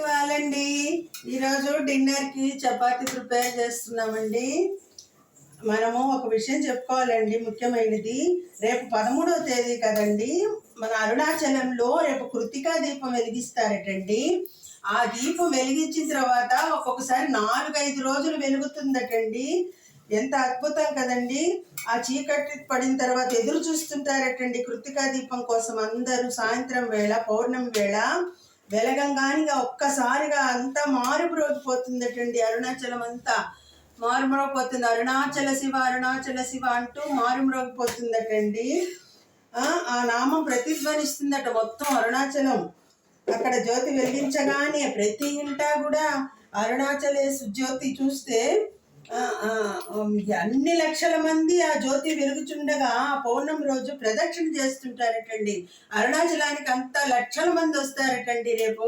To all అండి. ఈరోజు డిన్నర్కి చపాతి ప్రిపేర్ చేస్తున్నామండి. మనము ఒక విషయం చెప్పుకోవాలండి, ముఖ్యమైనది. రేపు 13వ తేదీ కదండి, మన అరుణాచలంలో రేపు కృతికా దీపం వెలిగిస్తారటండి. ఆ దీపం వెలిగించిన తర్వాత ఒక్కొక్కసారి 4-5 రోజులు వెలుగుతుందటండి. ఎంత అద్భుతం కదండి. ఆ చీకటి పడిన తర్వాత ఎదురు చూస్తుంటారటండి కృతికా దీపం కోసం అందరూ. సాయంత్రం వేళ, పౌర్ణమి వేళ వెలగంగానిగా ఒక్కసారిగా అంతా మారుమ్రోగిపోతుందటండి. అరుణాచలం అంతా మారుమ్రోగిపోతుంది. అరుణాచల శివ అంటూ మారుమ్రోగిపోతుందటండి. ఆ నామం ప్రతిధ్వనిస్తుందట మొత్తం అరుణాచలం. అక్కడ జ్యోతి వెలిగించగానే ప్రతి ఇంటా కూడా అరుణాచలేశు జ్యోతి చూస్తే అన్ని లక్షల మంది ఆ జ్యోతి వెలుగుచుండగా పౌర్ణమి రోజు ప్రదక్షిణ చేస్తుంటారటండి. అరుణాచలానికి అంతా లక్షల మంది వస్తారటండి రేపు.